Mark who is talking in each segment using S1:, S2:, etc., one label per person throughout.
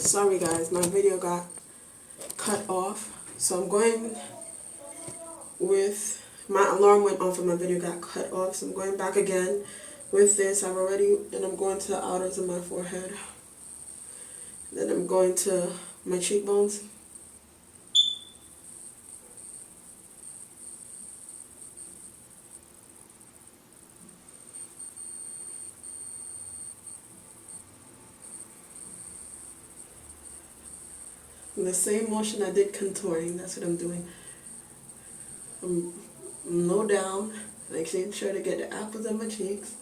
S1: Sorry guys, my video got cut off. So I'm going with, my alarm went off and my video got cut off. So I'm going back again with this. I've already, and I'm going to the outers of my forehead. Then I'm going to my cheekbones. The same motion I did contouring, that's what I'm doing. I'm low down, making sure to get the apples of my cheeks.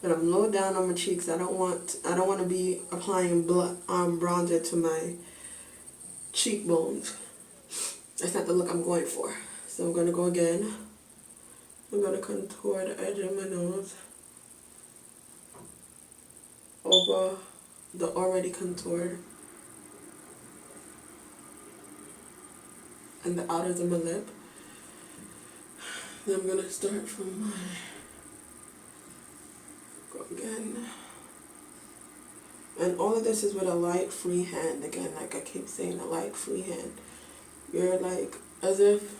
S1: But I'm low down on my cheeks. I don't want to be applying bronzer to my cheekbones. That's not the look I'm going for. So I'm gonna go again. I'm gonna contour the edge of my nose over the already contoured and the outers of my lip. Then I'm gonna start from my, go again. And all of this is with a light free hand. Again, like I keep saying, a light free hand. You're like, as if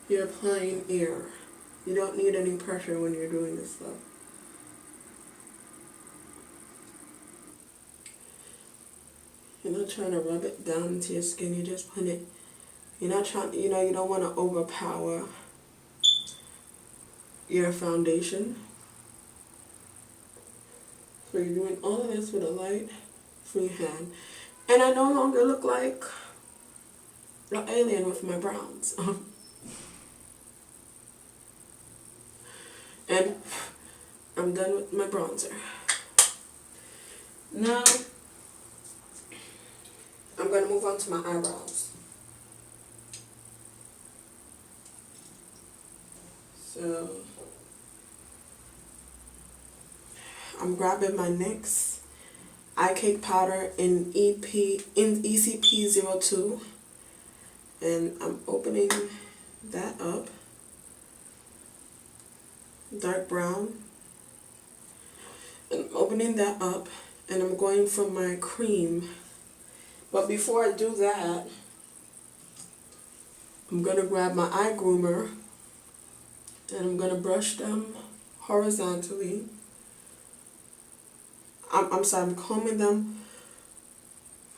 S1: you're applying air. You don't need any pressure when you're doing this stuff. You're not trying to rub it down into your skin, you just put it, you're not trying, you don't want to overpower your foundation. So you're doing all of this with a light, free hand. And I no longer look like an alien with my browns. And I'm done with my bronzer. Now, I'm going to move on to my eyebrows. So, I'm grabbing my NYX eye cake powder in ECP02, and I'm opening that up, dark brown, and I'm opening that up, and I'm going for my cream. But before I do that, I'm going to grab my eye groomer and I'm going to brush them horizontally. I'm combing them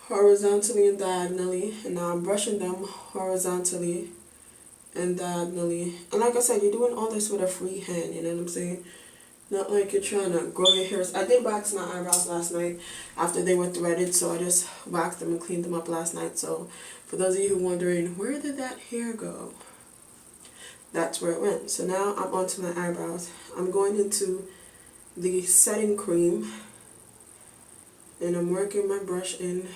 S1: horizontally and diagonally, and now I'm brushing them horizontally and diagonally. And like I said, you're doing all this with a free hand, you know what I'm saying? Not like you're trying to grow your hairs. I did wax my eyebrows last night after they were threaded, so I just waxed them and cleaned them up last night. So for those of you who are wondering, where did that hair go? That's where it went. So now I'm onto my eyebrows. I'm going into the setting cream, and I'm working my brush in,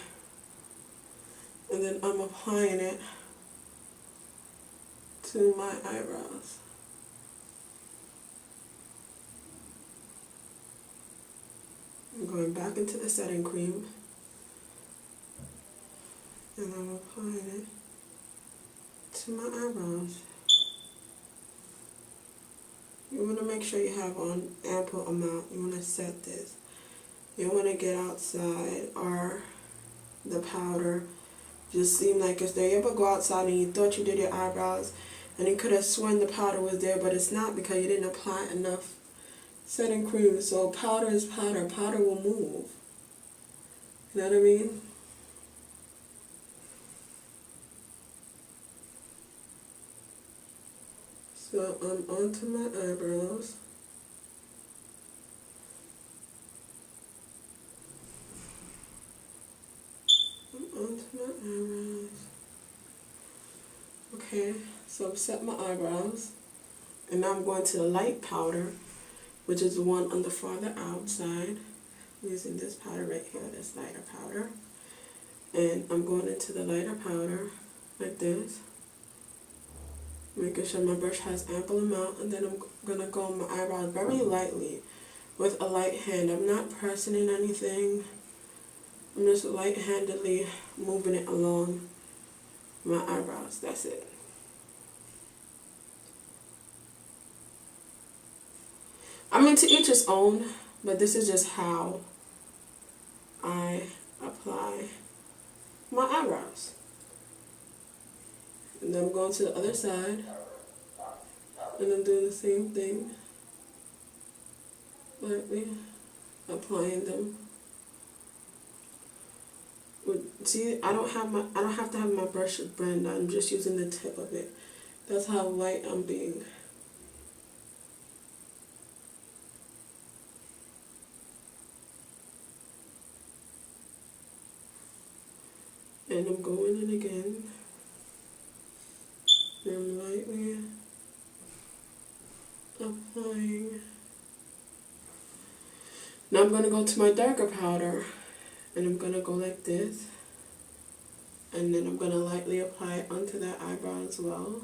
S1: and then I'm applying it to my eyebrows. I'm going back into the setting cream, and I'm applying it to my eyebrows. You want to make sure you have an ample amount. You want to set this. You don't want to get outside or the powder just seem like it's there. You ever go outside and you thought you did your eyebrows and you could have sworn the powder was there, but it's not because you didn't apply enough setting cream. So powder is powder. Powder will move. You know what I mean? So I'm onto my eyebrows. Onto my eyebrows. Okay, so I've set my eyebrows, and now I'm going to the light powder, which is the one on the farther outside. I'm using this powder right here, this lighter powder, and I'm going into the lighter powder like this, making sure my brush has ample amount, and then I'm gonna go on my eyebrows very lightly with a light hand. I'm not pressing in anything. I'm just light-handedly moving it along my eyebrows. That's it. I mean, to each his own, but this is just how I apply my eyebrows. And then I'm going to the other side, and I'm doing the same thing, lightly applying them. See, I don't have to have my brush blend. I'm just using the tip of it. That's how light I'm being. And I'm going in again. And I'm lightly applying. Now I'm going to go to my darker powder, and I'm going to go like this. And then I'm going to lightly apply it onto that eyebrow as well.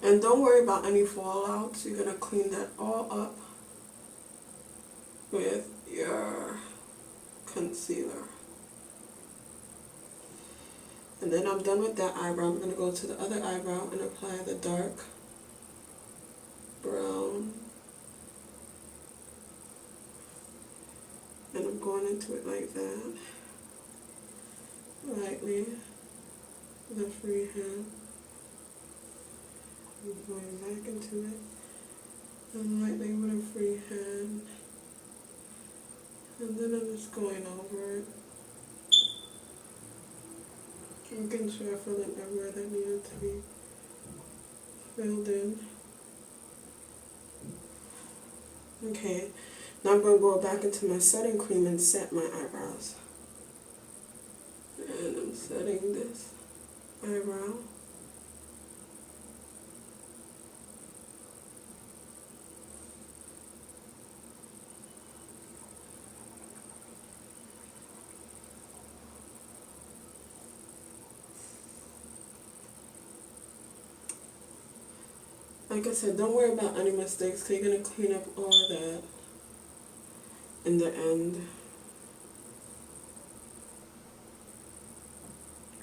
S1: And don't worry about any fallouts. You're going to clean that all up with your concealer. And then I'm done with that eyebrow. I'm going to go to the other eyebrow and apply the dark brown. And I'm going into it like that. Lightly with a free hand. I'm going back into it. And lightly with a free hand. And then I'm just going over it. Making sure I fill in everywhere that needed to be filled in. Okay, now I'm going to go back into my setting cream and set my eyebrows. And I'm setting this eyebrow. Like I said, don't worry about any mistakes, because you're going to clean up all of that in the end.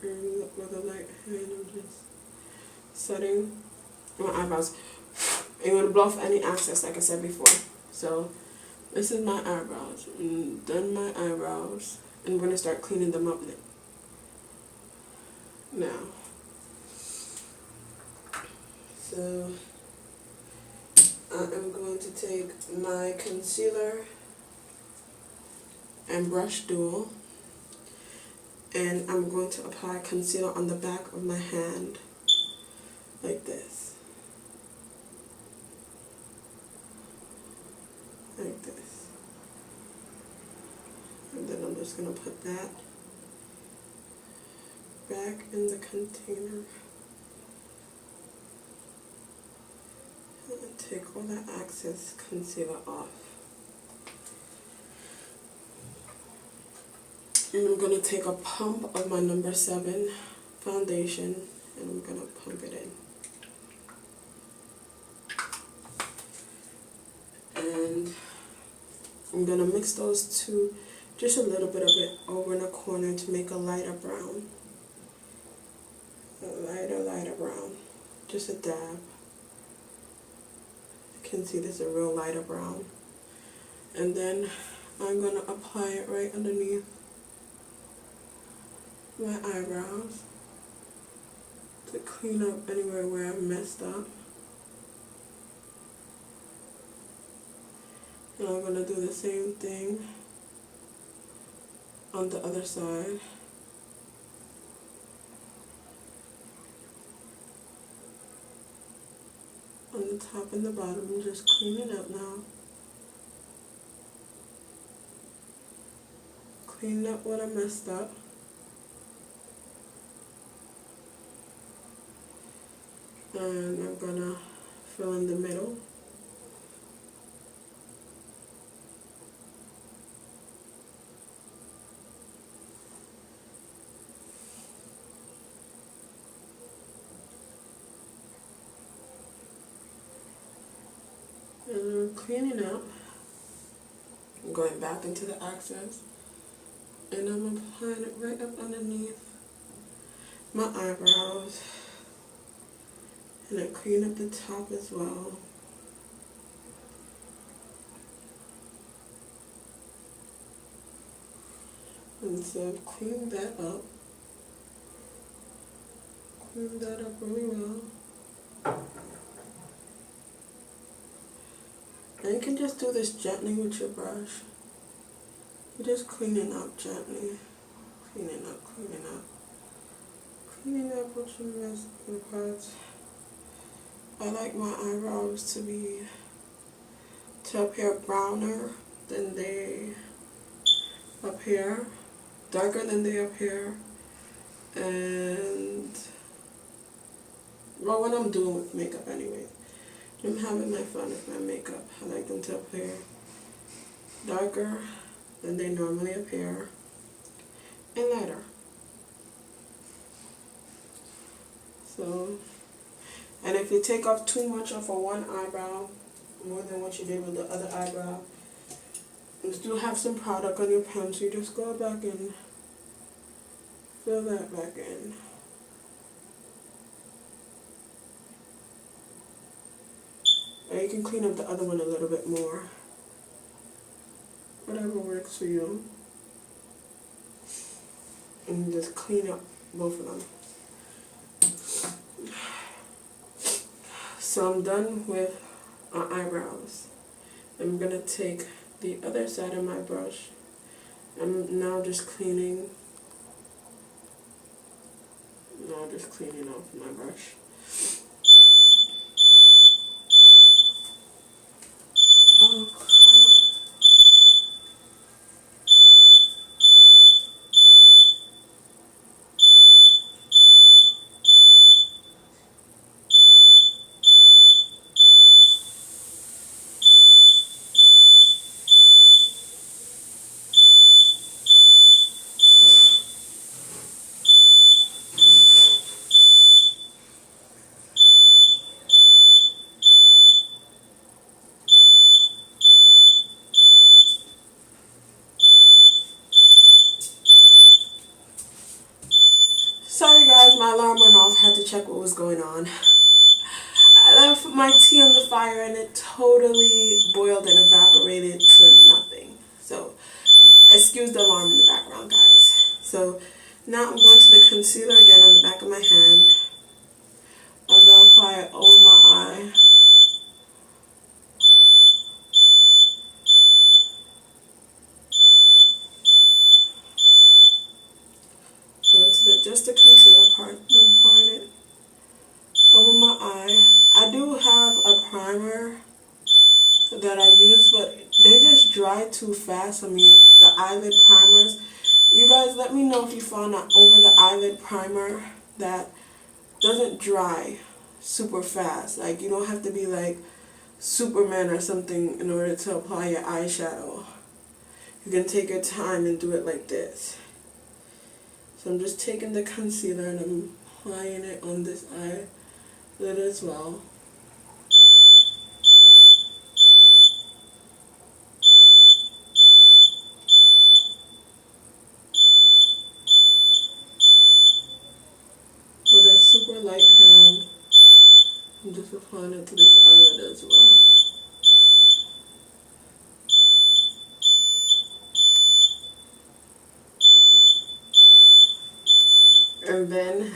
S1: And with a light hand, I'm just setting my eyebrows. And you want to blow off any excess, like I said before. So, this is my eyebrows. I'm done my eyebrows. And I'm going to start cleaning them up now. So, I am going to take my concealer and brush duo, and I'm going to apply concealer on the back of my hand like this. Like this. And then I'm just going to put that back in the container. And take all that excess concealer off. And I'm going to take a pump of my number 7 foundation, and I'm going to pump it in. And I'm going to mix those two, just a little bit of it over in the corner to make a lighter brown. A lighter brown. Just a dab. You can see this is a real lighter brown. And then I'm going to apply it right underneath my eyebrows to clean up anywhere where I've messed up. And I'm going to do the same thing on the other side. On the top and the bottom, I'm just cleaning up now. Clean up what I messed up. And I'm gonna fill in the middle. cleaning up. I'm going back into the accents. And I'm applying it right up underneath my eyebrows. And I clean up the top as well. And so clean that up. Clean that up really well. And you can just do this gently with your brush. You're just cleaning up gently. Cleaning up, cleaning up. Cleaning up what you missed in parts. I like my eyebrows to appear browner than they appear, darker than they appear, and well, when I'm doing with makeup anyway, I'm having my fun with my makeup. I like them to appear darker than they normally appear and lighter. So, and if you take off too much off of one eyebrow, more than what you did with the other eyebrow, you still have some product on your pen, so you just go back and fill that back in. Or you can clean up the other one a little bit more. Whatever works for you. And just clean up both of them. So I'm done with my eyebrows. I'm going to take the other side of my brush. I'm now just cleaning. Off my brush. Oh crap. Sorry guys, my alarm went off. Had to check what was going on. I left my tea on the fire and it totally boiled and evaporated to nothing. So, excuse the alarm in the background, guys. So, now I'm going to the concealer again on the back of my hand. I'm going to apply it over my eye. Going to just the concealer part. I'm applying it over my eye. I do have a primer that I use, but they just dry too fast. I mean, the eyelid primers. You guys let me know if you found that over the eyelid primer that doesn't dry super fast. Like, you don't have to be like Superman or something in order to apply your eyeshadow. You can take your time and do it like this. So I'm just taking the concealer and I'm applying it on this eyelid as well. With a super light hand, I'm just applying it to this eyelid as well. And then,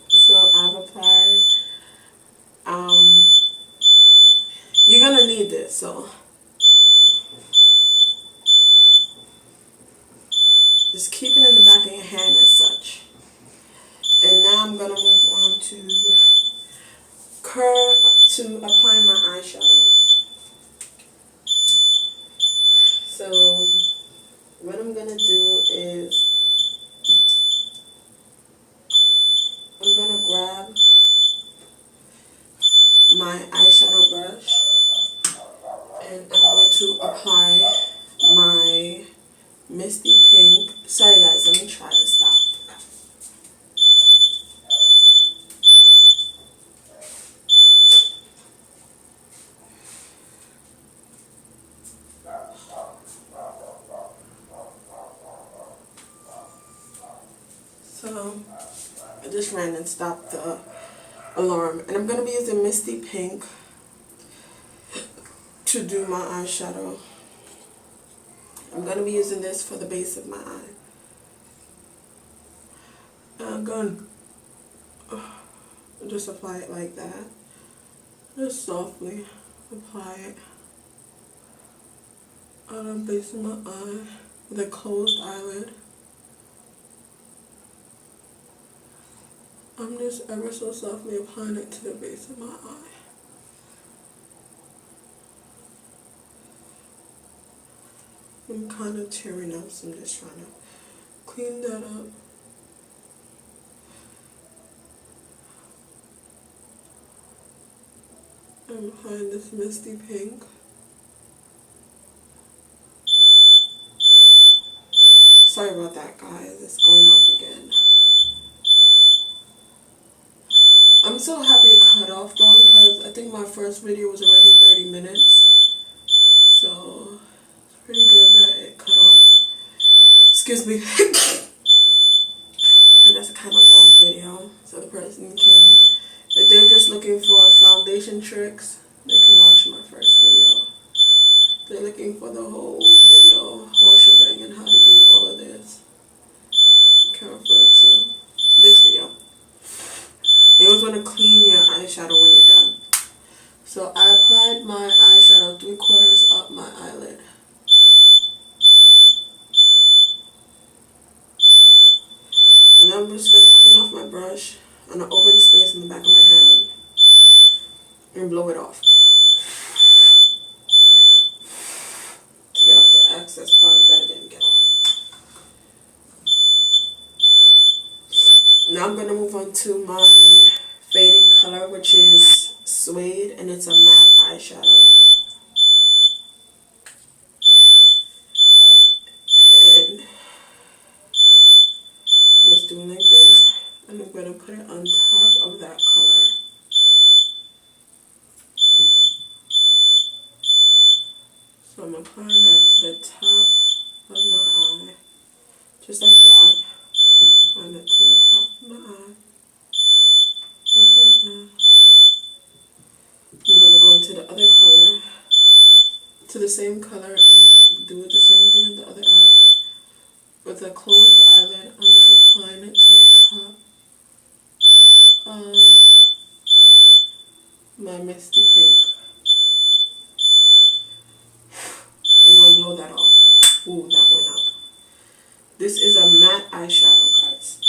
S1: so I've applied, you're gonna need this, so just keep it in the back of your hand as such. And now I'm gonna move on to apply my eyeshadow. So what I'm gonna do is I'm gonna grab my eyeshadow brush and I'm going to apply my Misty Pink. Sorry guys, let me try to stop. So I just ran and stopped the alarm. And I'm going to be using Misty Pink to do my eyeshadow. I'm going to be using this for the base of my eye. And I'm going to just apply it like that. Just softly apply it on the base of my eye with a closed eyelid. I'm just ever so softly applying it to the base of my eye. I'm kind of tearing up, so I'm just trying to clean that up. I'm applying this Misty Pink. Sorry about that, guys. It's going off again. I'm so happy it cut off though, because I think my first video was already 30 minutes. So it's pretty good that it cut off. Excuse me. That's a kind of long video, so the person can, if they're just looking for foundation tricks, they can watch my first video. If they're looking for the whole video, whole shebang, and how to do all of this, you can refer to this video. You always want to clean your eyeshadow when you're done. So I applied my eyeshadow 3/4 up my eyelid. And I'm just going to clean off my brush on an open space in the back of my hand and blow it off to get off the excess product that I didn't get off. Now I'm going to move on to my fading color, which is Suede, and it's a matte eyeshadow. And I'm just doing like this, and I'm going to put it on top of that color. So I'm applying that to the top of my eye, just like that. Applying it to the top of my eye, just like that. I'm going to go into the other color, to the same color, and do the same thing on the other eye. With a closed eyelid, I'm just applying it to the top of my Misty Pink. I'm going to blow that off. Ooh, that went up. This is a matte eyeshadow, guys.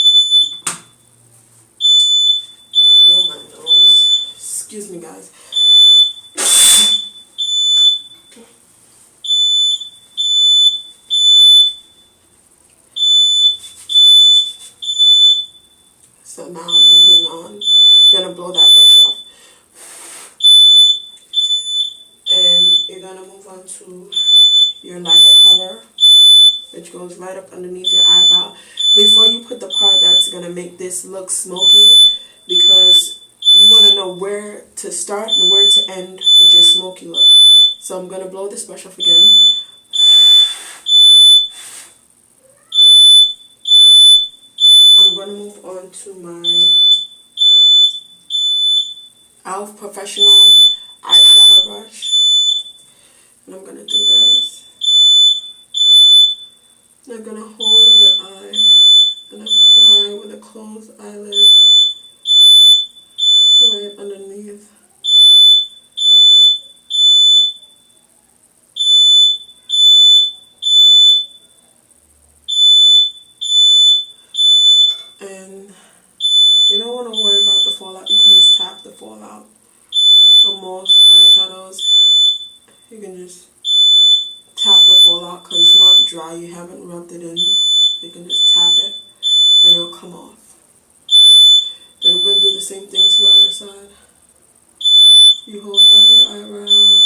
S1: Blow my nose. Excuse me, guys. So now, moving on, you're going to blow that brush off. And you're going to move on to your lighter color, which goes right up underneath your eyebrow. Before you put the part that's going to make this look smoky, because you want to know where to start and where to end with your smoky look. So I'm going to blow this brush off again. I'm going to move on to my e.l.f. Professional eyeshadow brush. And I'm going to do this. And I'm going to hold the eye and apply with a closed eyelid right underneath. And you don't want to worry about the fallout. You can just tap the fallout. On most eyeshadows, you can just tap the fallout because it's not dry. You haven't rubbed it in. You can just tap it and it'll come off. Then I'm going to do the same thing to the other side. You hold up your eyebrow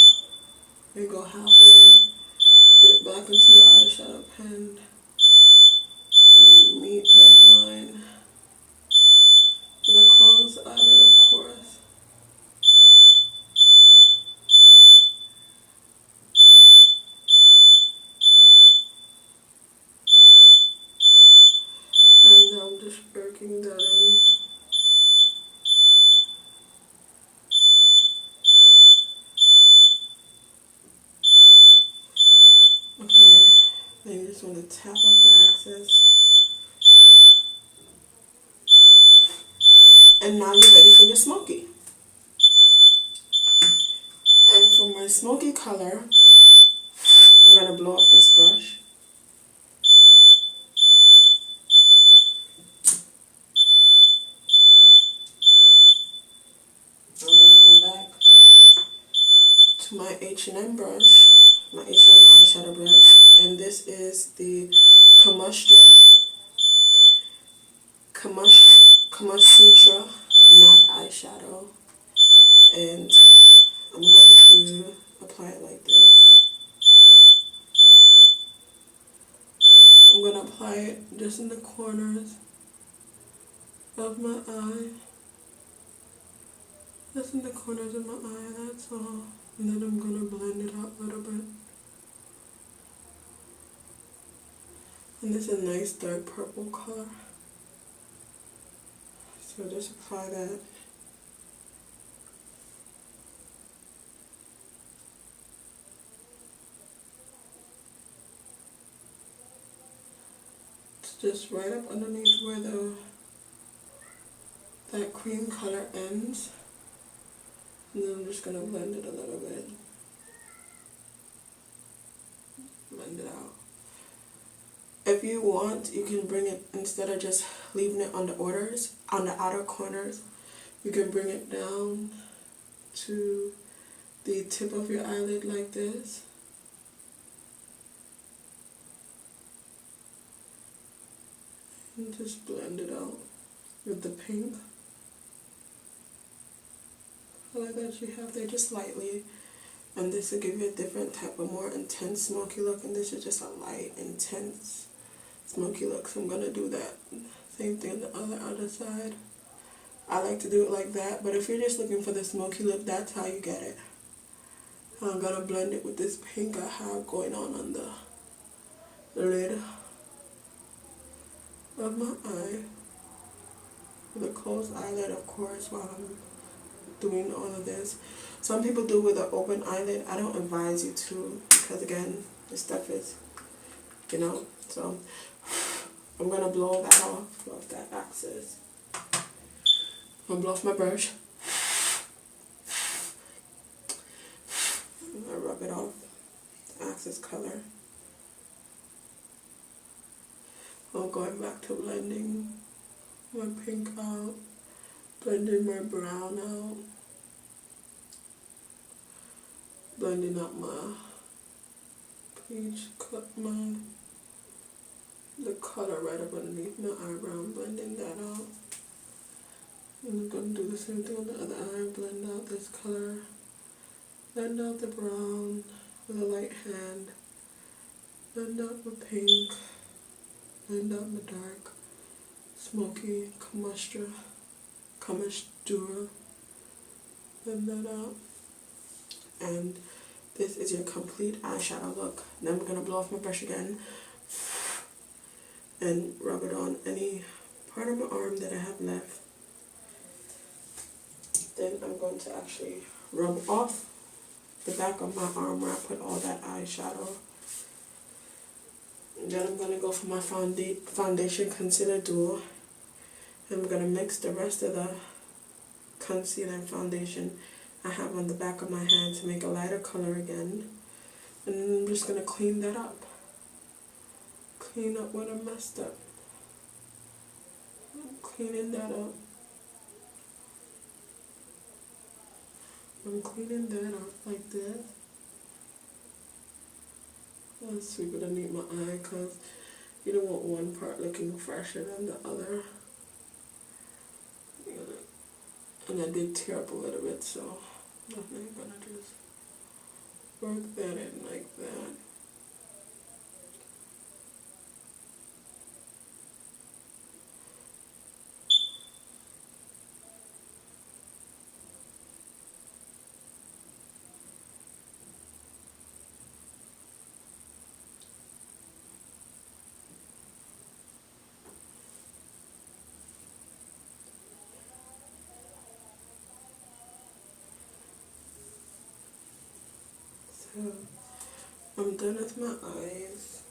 S1: and go halfway, dip back into your eyeshadow pen, and you meet that line with a closed eyelid, of course. And now I'm just very axis. And now you're ready for your smoky. And for my smoky color, I'm going to blow off this brush. I'm going to go back to my H&M brush, my H&M eyeshadow brush, and this is the Kama Sutra matte eyeshadow, and I'm going to apply it like this. I'm going to apply it just in the corners of my eye. Just in the corners of my eye, that's all. And then I'm going to blend it out a little bit. And this is a nice dark purple color. So just apply that. It's just right up underneath where that cream color ends. And then I'm just going to blend it a little bit. Blend it out. If you want, you can bring it, instead of just leaving it on the outer corners, you can bring it down to the tip of your eyelid like this. And just blend it out with the pink color that you have there, just lightly. And this will give you a different type of more intense smoky look, and this is just a light, intense smoky look. So I'm going to do that same thing on the other side. I like to do it like that, but if you're just looking for the smoky look, that's how you get it. I'm going to blend it with this pink I have going on the lid of my eye. With a closed eyelid, of course, while I'm doing all of this. Some people do with an open eyelid. I don't advise you to, because again, this stuff is, so I'm going to blow that off that axis. I'm going to blow off my brush. I'm going to rub it off the axis color. I'm going back to blending my pink out, blending my brown out, blending up my peach, the color right up underneath my eyebrow, blending that out. And I'm going to do the same thing on the other eye, blend out this color, blend out the brown with a light hand, blend out the pink, blend out the dark, smoky, Kama Sutra, blend that out. And this is your complete eyeshadow look. Then we're going to blow off my brush again and rub it on any part of my arm that I have left. Then I'm going to actually rub off the back of my arm where I put all that eyeshadow. And then I'm going to go for my foundation concealer duo. And I'm going to mix the rest of the concealer and foundation I have on the back of my hand to make a lighter color again. And I'm just going to clean that up. Clean up what I messed up. I'm cleaning that up. I'm cleaning that up like this. I'll sweep it underneath my eye because you don't want one part looking fresher than the other. And I did tear up a little bit, so I'm going to just work that in like that. So I'm done with my eyes.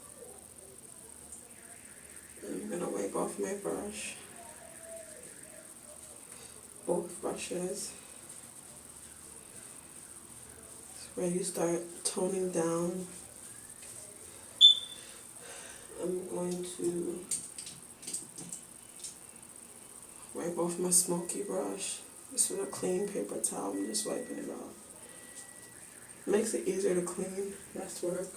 S1: my brush, both brushes. It's where you start toning down. I'm going to wipe off my smoky brush. This is a clean paper towel. I'm just wiping it off. Makes it easier to clean. Less work.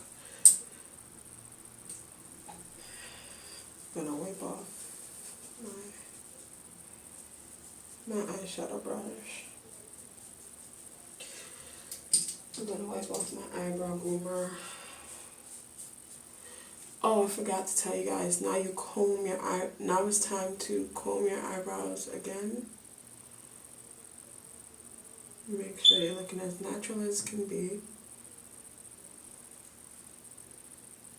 S1: I'm gonna wipe off my eyeshadow brush. I'm gonna wipe off my eyebrow groomer. Oh, I forgot to tell you guys. Now you comb your now it's time to comb your eyebrows again. Make sure you're looking as natural as can be.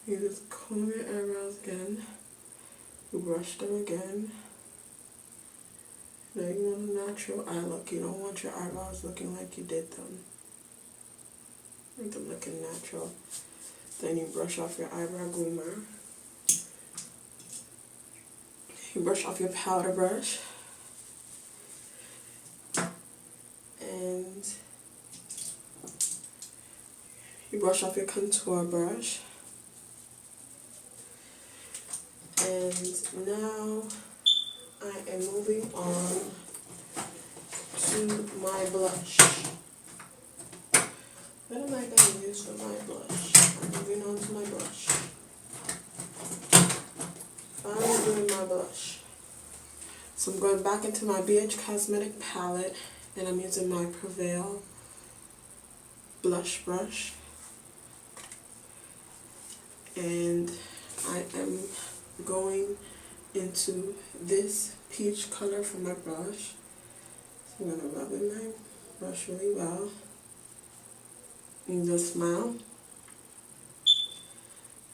S1: You just comb your eyebrows again. You brush them again. Now you want a natural eye look. You don't want your eyebrows looking like you did them. Want them looking natural. Then you brush off your eyebrow groomer. You brush off your powder brush. And you brush off your contour brush. And now I am moving on to my blush. What am I going to use for my blush? I'm moving on to my brush. I'm doing my blush. So I'm going back into my BH Cosmetic palette and I'm using my Prevail blush brush. And I am going into this peach color for my brush. So I'm going to rub in my brush really well. And just smile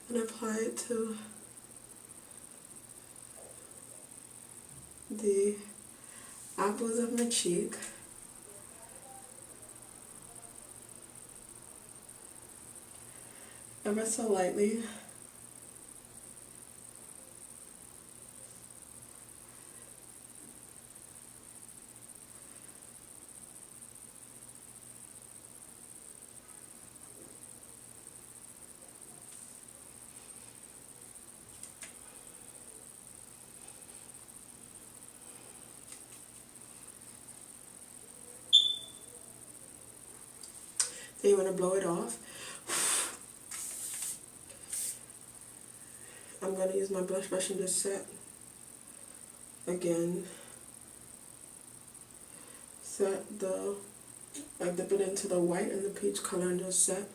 S1: and apply it to the apples of my cheek. Ever so lightly. Then you want to blow it off. I'm going to use my blush brush and just set again. Set I dip it into the white and the peach color and just set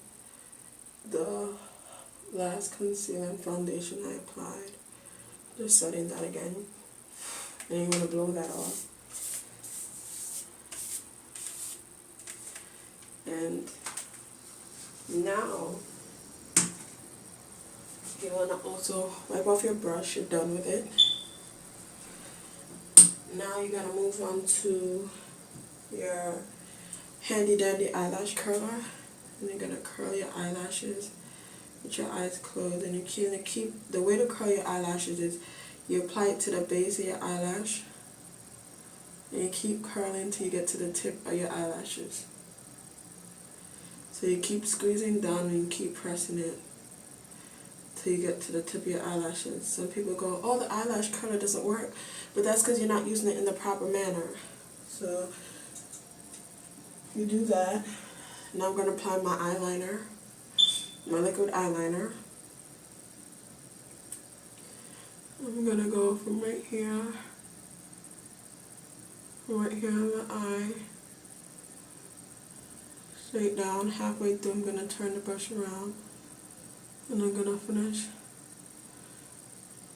S1: the last concealer and foundation I applied. Just setting that again. And you want to blow that off. And now you want to also wipe off your brush. You're done with it. Now you're going to move on to your handy dandy eyelash curler. And you're going to curl your eyelashes with your eyes closed. And you're going to keep, the way to curl your eyelashes is you apply it to the base of your eyelash. And you keep curling until you get to the tip of your eyelashes. So you keep squeezing down and you keep pressing it till you get to the tip of your eyelashes. Some people go, oh, the eyelash curler doesn't work. But that's because you're not using it in the proper manner. So you do that. Now I'm going to apply my eyeliner, my liquid eyeliner. I'm going to go from right here in the eye, straight down. Halfway through I'm going to turn the brush around and I'm going to finish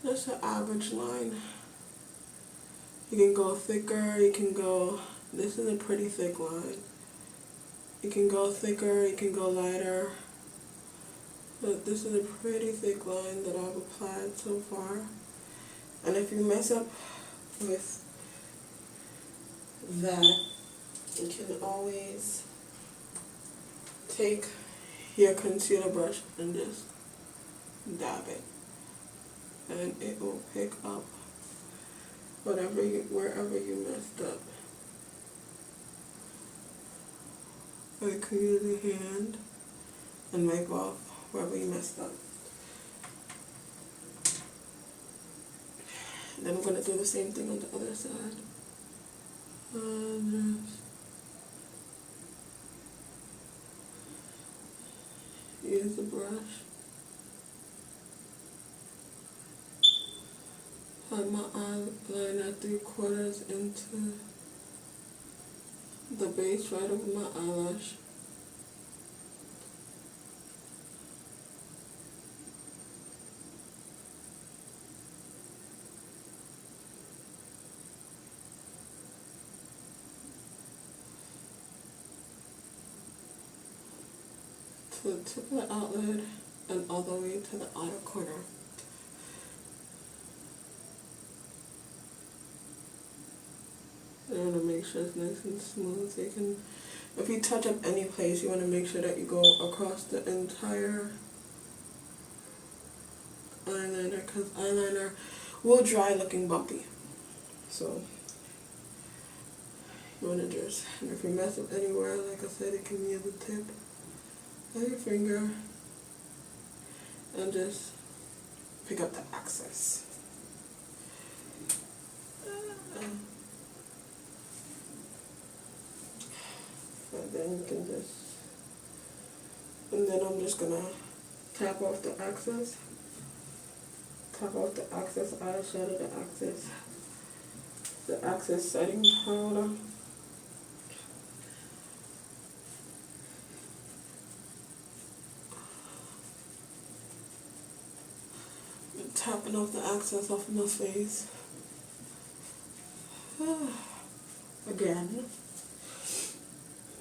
S1: just an average line. You can go thicker, you can go, this is a pretty thick line. You can go thicker, you can go lighter, but this is a pretty thick line that I've applied so far. And if you mess up with that, you can always take your concealer brush and just dab it, and it will pick up wherever you messed up. I could use a hand and wipe off wherever you messed up. And then I'm going to do the same thing on the other side. And just use the brush. Put my eyeliner 3/4 into the base right over my eyelash. To the tip of the eyelid and all the way to the outer corner. You want to make sure it's nice and smooth. So you can, if you touch up any place, you want to make sure that you go across the entire eyeliner, because eyeliner will dry looking bumpy. So you want to just, and if you mess up anywhere, like I said, it can be at the tip of your finger, and just pick up the excess. And then you can just, and then I'm just gonna tap off the excess, eyeshadow, the excess setting powder. And tapping off the excess off of my face. Again.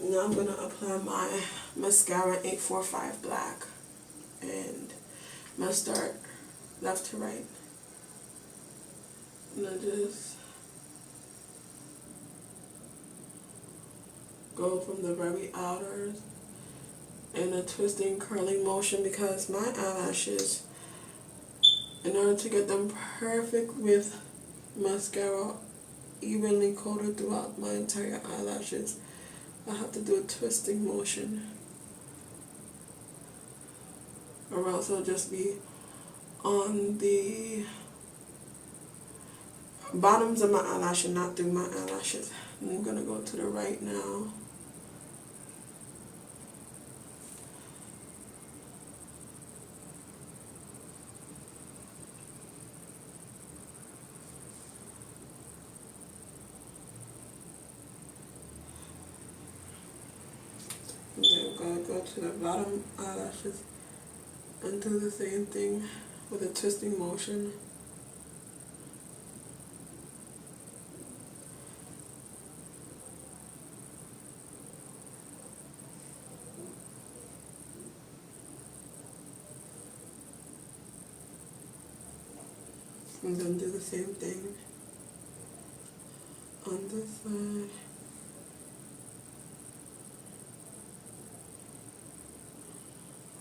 S1: Now I'm going to apply my mascara 845 black, and I'm going to start left to right. And I just go from the very outer in a twisting, curling motion, because my eyelashes, in order to get them perfect with mascara evenly coated throughout my entire eyelashes, I have to do a twisting motion, or else I'll just be on the bottoms of my eyelash and not through my eyelashes. And I'm going to go to the right now. And then I'm going to go to the bottom eyelashes and do the same thing with a twisting motion. And then do the same thing on this side.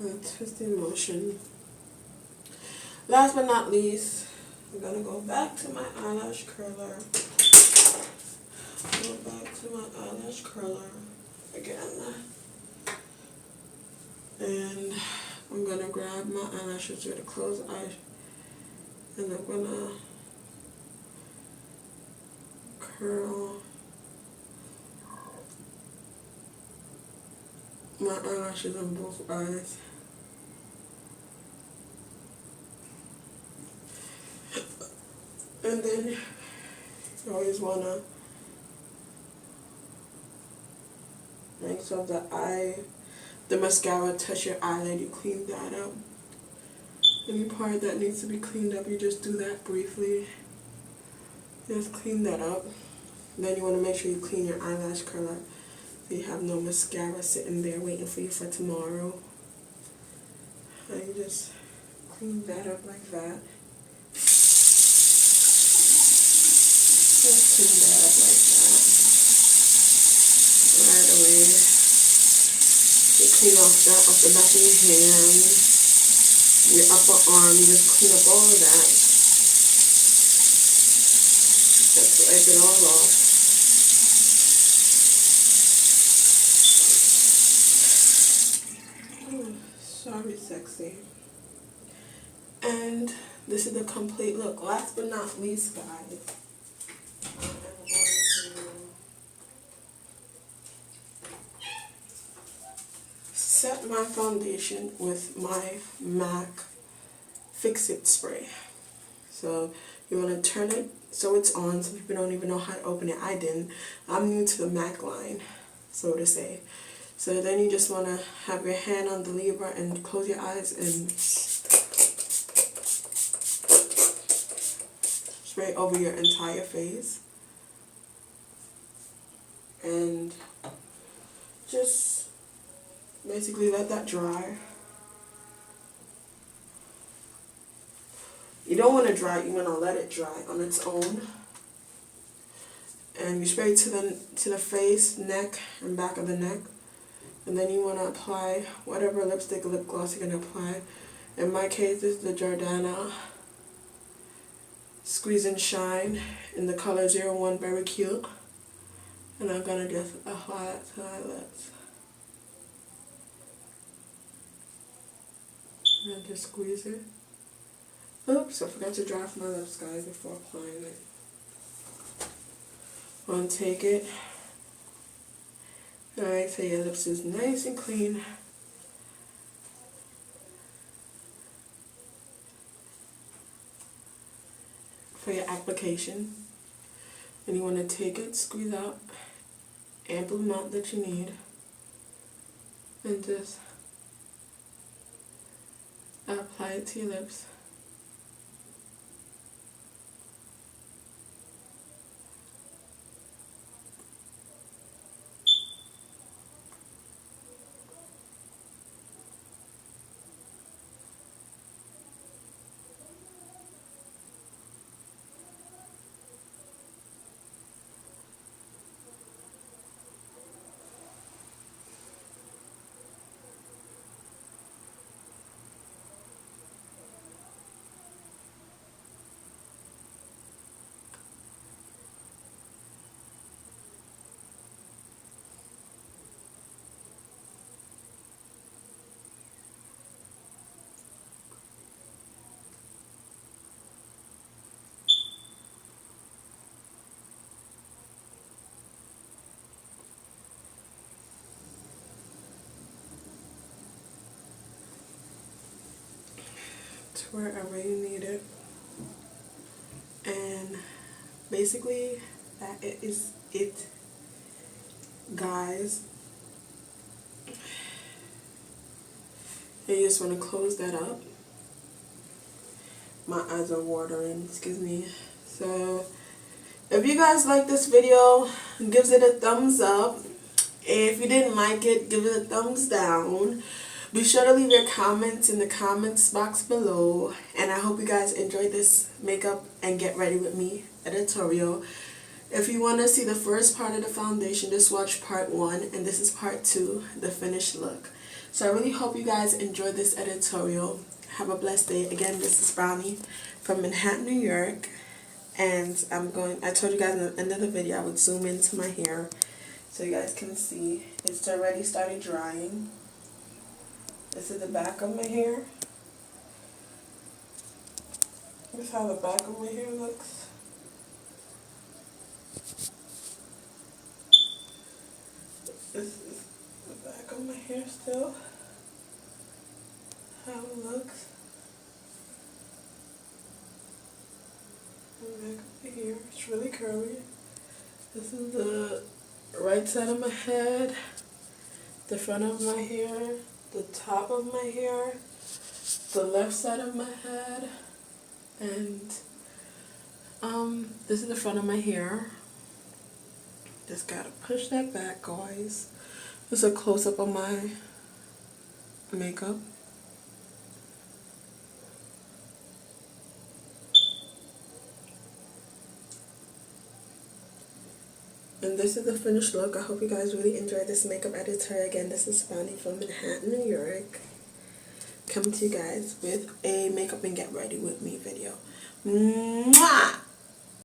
S1: With a twisting motion. Last but not least, I'm going to go back to my eyelash curler. Go back to my eyelash curler again. And I'm going to grab my eyelashes with a closed eye. And I'm going to curl my eyelashes on both eyes. And then you always want to make sure the mascara touch your eyelid, you clean that up. Any part that needs to be cleaned up, you just do that briefly. Just clean that up. Then you want to make sure you clean your eyelash curler so you have no mascara sitting there waiting for you for tomorrow. And you just clean that up like that. Just clean that up like that. Right away. You clean off the back of your hand, your upper arm, you just clean up all of that. wipe it all off. Oh, sorry, sexy. And this is the complete look. Last but not least, guys, I'm going to set my foundation with my MAC Fix It spray. So you want to turn it so it's on. Some people don't even know how to open it. I didn't. I'm new to the MAC line, so to say. So then you just want to have your hand on the lever and close your eyes and spray over your entire face. And just basically let that dry. You don't want to dry, you want to let it dry on its own. And you spray to the face, neck, and back of the neck. And then you want to apply whatever lipstick or lip gloss you're going to apply. In my case, this is the Jordana Squeeze and Shine in the color 01, very cute. And I'm going to just apply it to my lips. And just squeeze it. Oops, I forgot to dry off my lips, guys, before applying it. Want to take it. Alright, so your lips is nice and clean. For your application. And you want to take it, squeeze out ample amount that you need. And just apply it to your lips. To wherever you need it. And basically that is it, guys. And you just want to close that up. My eyes are watering, excuse me. So if you guys like this video, give it a thumbs up. If you didn't like it, give it a thumbs down. Be sure to leave your comments in the comments box below. And I hope you guys enjoyed this makeup and get ready with me editorial. If you want to see the first part of the foundation, just watch part 1. And this is part 2, the finished look. So I really hope you guys enjoyed this editorial. Have a blessed day. Again, this is Brownie from Manhattan, New York. And I told you guys in the end of the video I would zoom into my hair so you guys can see. It's already started drying. This is the back of my hair. This is how the back of my hair looks. This is the back of my hair still. How it looks. And back of the hair. It's really curly. This is the right side of my head, the front of my hair, the top of my hair, the left side of my head, and this is the front of my hair. Just gotta push that back, guys. This is a close-up of my makeup. And this is the finished look. I hope you guys really enjoyed this makeup editorial. Again, this is Brownie from Manhattan, New York. Coming to you guys with a makeup and get ready with me video. Mwah!